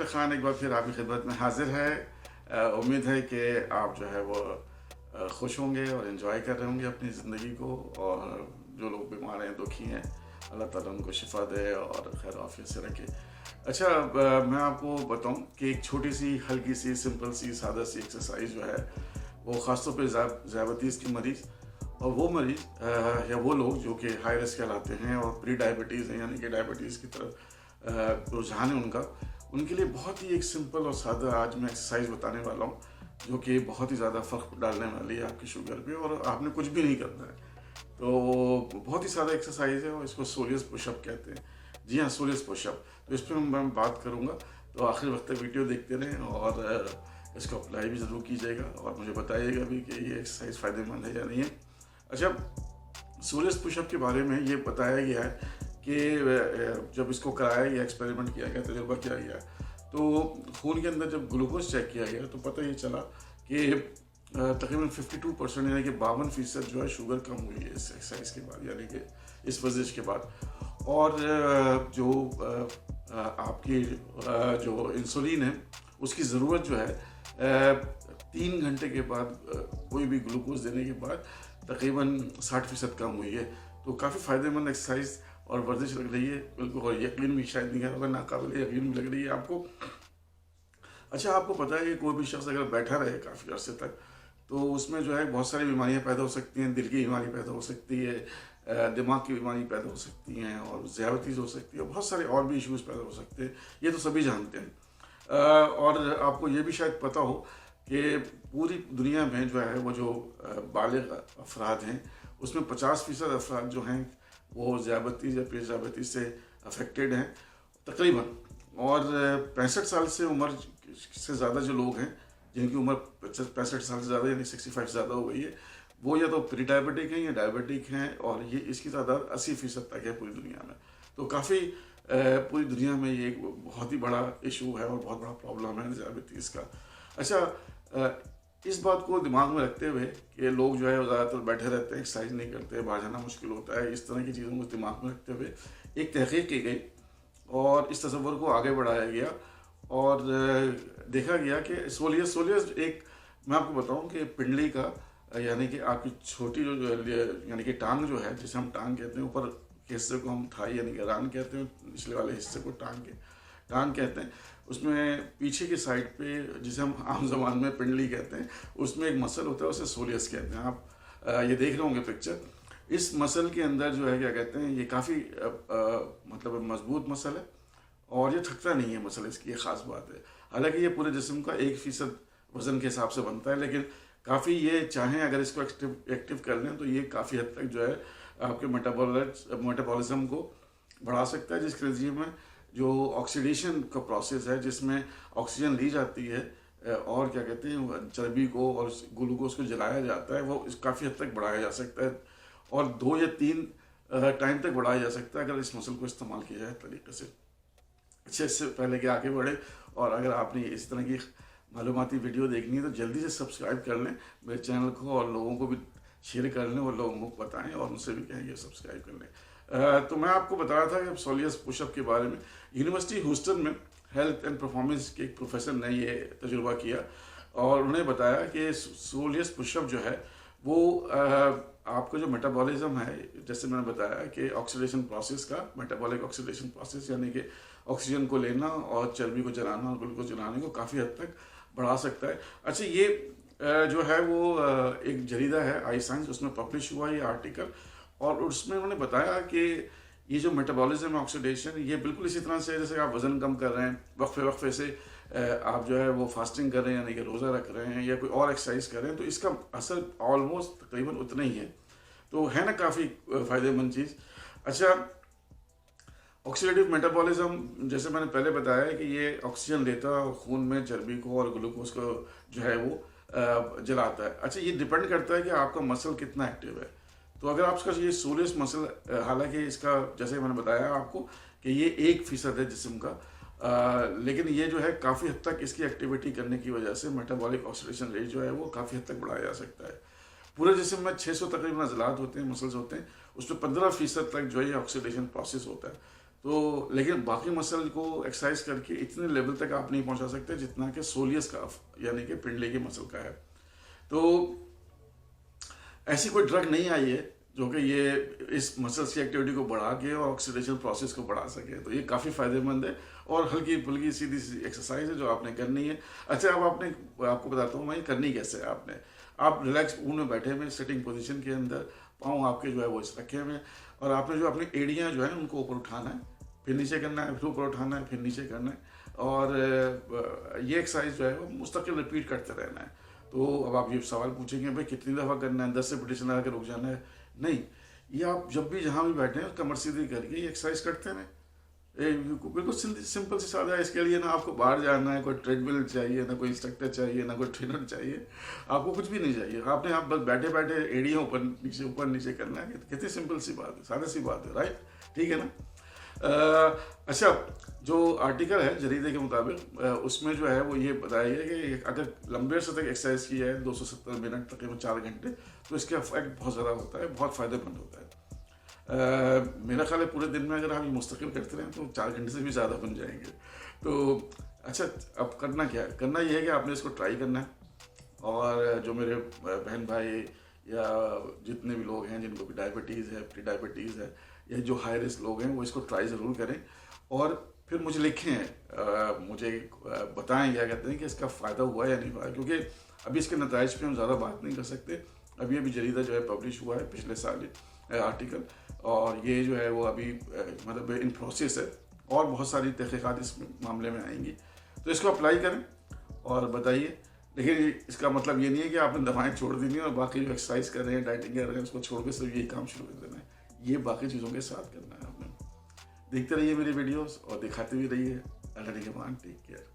Doctor Khan एक बार फिर आपकी खिदमत में हाजिर है। उम्मीद है कि आप जो है वो खुश होंगे और इन्जॉय कर रहे होंगे अपनी ज़िंदगी को, और जो लोग बीमार हैं, दुखी हैं, अल्लाह ताला उनको शिफा दे और खैर आफियत से रखे। अच्छा, मैं आपको बताऊं कि एक छोटी सी हल्की सी सिंपल सी सादा सी एक्सरसाइज जो है वो ख़ासतौर पे ज़ियाबतीस के मरीज़ और वो मरीज़ या वो लोग जो कि हाई रिस्क कहलाते हैं और प्री डायबिटीज़ हैं, यानी कि डायबिटीज़ की तरफ रुझान है उनका, उनके लिए बहुत ही एक सिंपल और सादा आज मैं एक्सरसाइज बताने वाला हूँ जो कि बहुत ही ज़्यादा फ़र्क डालने वाली है आपकी शुगर पे, और आपने कुछ भी नहीं करना है। तो बहुत ही सादा एक्सरसाइज है और इसको सोलियस पुशअप कहते हैं। जी हाँ, सोलियस पुशअप। तो इस पर मैं बात करूँगा, तो आखिर वक्त तक वीडियो देखते रहें और इसको अप्लाई भी ज़रूर कीजिएगा और मुझे बताइएगा भी कि ये एक्सरसाइज फ़ायदेमंद है या नहीं है। अच्छा, सोलियस पुशअप के बारे में ये बताया गया है कि जब इसको कराया गया, एक्सपेरिमेंट किया गया, तजुर्बा किया गया, तो खून के अंदर जब ग्लूकोज चेक किया गया तो पता ये चला कि तकरीबन 52% यानी कि 52% जो है शुगर कम हुई है इस एक्सरसाइज के बाद, यानी कि इस वर्जिश के बाद। और जो आपकी जो इंसुलिन है उसकी ज़रूरत जो है 3 घंटे के बाद कोई भी ग्लूकोज देने के बाद तकरीबन 60% कम हुई है। तो काफ़ी फ़ायदेमंद एक्सरसाइज और वर्जिश लग रही है बिल्कुल, और यकीन भी शायद नहीं होगा, नाकाबिल यकीन भी लग रही है आपको। अच्छा, आपको पता है कि कोई भी शख्स अगर बैठा रहे काफ़ी अर्से तक तो उसमें जो है बहुत सारी बीमारियां पैदा हो सकती हैं। दिल की बीमारी पैदा हो सकती है, दिमाग की बीमारी पैदा हो सकती हैं, और ज़ियाबतीस हो सकती है, बहुत सारे और भी इश्यूज़ पैदा हो सकते हैं। ये तो सभी जानते हैं। और आपको ये भी शायद पता हो कि पूरी दुनिया में जो है वो जो बालिग अफराद हैं उसमें 50% अफराद जो हैं वो ज़ियाबतीस या प्री ज़ियाबतीस से अफेक्टेड हैं तकरीबन। और 65 साल से उम्र से ज़्यादा जो लोग हैं जिनकी उम्र 65 साल से ज़्यादा यानी 65 से ज़्यादा हो गई है, वो या तो प्री डायबिटिक हैं या डायबिटिक हैं, और ये इसकी तादाद 80% तक है पूरी दुनिया में। तो काफ़ी पूरी दुनिया में ये एक बहुत ही बड़ा इशू है और बहुत बड़ा प्रॉब्लम है ज़ियाबतीस का। अच्छा, इस बात को दिमाग में रखते हुए कि लोग जो है ज़्यादातर बैठे रहते हैं, एक्सरसाइज नहीं करते, बाहर जाना मुश्किल होता है, इस तरह की चीज़ों को दिमाग में रखते हुए एक तहकीक की गई और इस तस्वर को आगे बढ़ाया गया और देखा गया कि सोलियस एक, मैं आपको बताऊं कि पिंडली का यानी कि आपकी छोटी जो यानी कि टांग जो है, जिसे हम टांग कहते हैं, ऊपर के हिस्से को हम थाई यानी कि रान कहते हैं, निचले वाले हिस्से को टांग कहते हैं। उसमें पीछे की साइड पे, जिसे हम आम ज़बान में पिंडली कहते हैं, उसमें एक मसल होता है, उसे सोलियस कहते हैं। आप ये देख रहे होंगे पिक्चर। इस मसल के अंदर जो है क्या कहते हैं, ये काफ़ी मतलब मजबूत मसल है और ये थकता नहीं है मसल, इसकी ये ख़ास बात है। हालांकि ये पूरे जिस्म का 1% वज़न के हिसाब से बनता है, लेकिन काफ़ी ये चाहें अगर इसको एक्टिव कर लें तो ये काफ़ी हद तक जो है आपके मेटाबॉलिज्म को बढ़ा सकता है, जिसके नतीजे में जो ऑक्सीडेशन का प्रोसेस है जिसमें ऑक्सीजन ली जाती है और क्या कहते हैं चर्बी को और ग्लूकोज को जलाया जाता है, वो काफ़ी हद तक बढ़ाया जा सकता है और 2 या 3 टाइम तक बढ़ाया जा सकता है अगर इस मसल को इस्तेमाल किया जाए तरीके से। अच्छा, इससे पहले कि आगे बढ़े, और अगर आपने इस तरह की मालूमाती वीडियो देखनी है तो जल्दी से सब्सक्राइब कर लें मेरे चैनल को और लोगों को भी शेयर कर लें और लोगों को बताएं और उनसे भी कहेंगे सब्सक्राइब कर लें। तो मैं आपको बता रहा था कि सोलियस पुशअप के बारे में। यूनिवर्सिटी ह्यूस्टन में हेल्थ एंड परफॉर्मेंस के एक प्रोफेसर ने ये तजुर्बा किया और उन्होंने बताया कि सोलियस पुशअप जो है वो आपका जो मेटाबॉलिज्म है, जैसे मैंने बताया कि ऑक्सीडेशन प्रोसेस का, मेटाबॉलिक ऑक्सीडेशन प्रोसेस यानी कि ऑक्सीजन को लेना और चर्बी को जलाना और ग्लूकोज जलाने को काफ़ी हद तक बढ़ा सकता है। अच्छा, ये जो है वो एक जरीदा है आई साइंस, उसमें पब्लिश हुआ ये आर्टिकल, और उसमें उन्होंने बताया कि ये जो मेटाबॉलिज्म ऑक्सीडेशन, ये बिल्कुल इसी तरह से जैसे आप वज़न कम कर रहे हैं, वक्फे से आप जो है वो फास्टिंग कर रहे हैं यानी कि रोज़ा रख रहे हैं या कोई और एक्सरसाइज कर रहे हैं, तो इसका असर ऑलमोस्ट तकरीबन उतना ही है। तो है ना काफ़ी फ़ायदेमंद चीज़। अच्छा, ऑक्सीडेटिव मेटाबॉलिज्म जैसे मैंने पहले बताया है कि ये ऑक्सीजन लेता है और खून में चर्बी को और ग्लूकोज को जो है वो जलाता है। अच्छा, ये डिपेंड करता है कि आपका मसल कितना एक्टिव है। तो अगर आपका ये सोलियस मसल, हालांकि इसका जैसे मैंने बताया आपको कि ये 1% है जिस्म का, लेकिन ये जो है काफ़ी हद तक इसकी एक्टिविटी करने की वजह से मेटाबॉलिक ऑक्सीडेशन रेट जो है वो काफ़ी हद तक बढ़ाया जा सकता है। पूरे जिस्म में 600 तकरीबन अज़लात होते हैं, मसल्स होते हैं, उसमें 15% तक जो है ऑक्सीडेशन प्रोसेस होता है। तो लेकिन बाकी मसल को एक्सरसाइज करके इतने लेवल तक आप नहीं पहुंचा सकते जितना कि सोलियस काफ यानी कि पिंडली की मसल का है। तो ऐसी कोई ड्रग नहीं आई है जो कि ये इस मसल्स की एक्टिविटी को बढ़ा के और ऑक्सीडेशन प्रोसेस को बढ़ा सके। तो ये काफ़ी फायदेमंद है और हल्की फुल्की सीधी सी एक्सरसाइज है जो आपने करनी है। अच्छा, अब आपको बताता हूँ मैं करनी कैसे है। आप रिलैक्स मूड में बैठे हुए सिटिंग पोजीशन के अंदर, पाँव आपके जो है वो इस रखे हुए, और आपने जो अपनी एड़ियाँ जो है उनको ऊपर उठाना है, फिर नीचे करना है, फिर ऊपर उठाना है, फिर नीचे करना है, और ये एक्सरसाइज जो है वो मुस्तकिल रिपीट करते रहना है। तो अब आप ये सवाल पूछेंगे भाई कितनी दफ़ा करना है, 10 रिपीटेशन लगा के रुक जाना है? नहीं, ये आप जब भी जहाँ भी बैठे हैं कमर सीधी करके ये एक्सरसाइज करते हैं। बिल्कुल सिंपल सी सादा है। इसके लिए ना आपको बाहर जाना है, कोई ट्रेडमिल चाहिए, ना कोई इंस्ट्रक्टर चाहिए, ना कोई ट्रेनर चाहिए, आपको कुछ भी नहीं चाहिए। आपने आप बस बैठे बैठे एड़ियाँ ऊपर नीचे करना है। कितनी सिंपल सी बात है, सादा सी बात है, राइट? ठीक है ना? अच्छा, जो आर्टिकल है जरीदे के मुताबिक उसमें जो है वो ये बताया गया कि अगर लंबे अर्से तक एक्सरसाइज की है 270 मिनट तकरीबन 4 घंटे, तो इसका इफेक्ट बहुत ज़्यादा होता है, बहुत फ़ायदेमंद होता है। मेरा ख्याल है पूरे दिन में अगर आप ये मुस्तकिल करते रहें तो 4 घंटे से भी ज़्यादा बन जाएंगे। तो अच्छा, अब करना क्या है? करना ये है कि आपने इसको ट्राई करना है, और जो मेरे बहन भाई या जितने भी लोग हैं जिनको भी डायबिटीज़ है, प्री डायबिटीज़ है, या जो हाई रिस्क लोग हैं वो इसको ट्राई ज़रूर करें, और फिर मुझे लिखें, मुझे बताएं क्या कहते हैं कि इसका फ़ायदा हुआ या नहीं हुआ। क्योंकि अभी इसके नताइज पे हम ज़्यादा बात नहीं कर सकते। अभी जरीदा जो है पब्लिश हुआ है पिछले साल आर्टिकल, और ये जो है वो अभी मतलब इन प्रोसेस है, और बहुत सारी तहकीकात इस मामले में आएंगी। तो इसको अप्लाई करें और बताइए। लेकिन इसका मतलब ये नहीं है कि आपने दवाएं छोड़ देनी है और बाकी जो एक्सरसाइज कर रहे हैं, डाइटिंग कर रहे हैं, उसको छोड़ के सिर्फ यही काम शुरू कर देना है। ये बाकी चीज़ों के साथ करना है आपने। देखते रहिए मेरी वीडियोस और दिखाते भी रहिए। अल्लाह के मान, टेक केयर।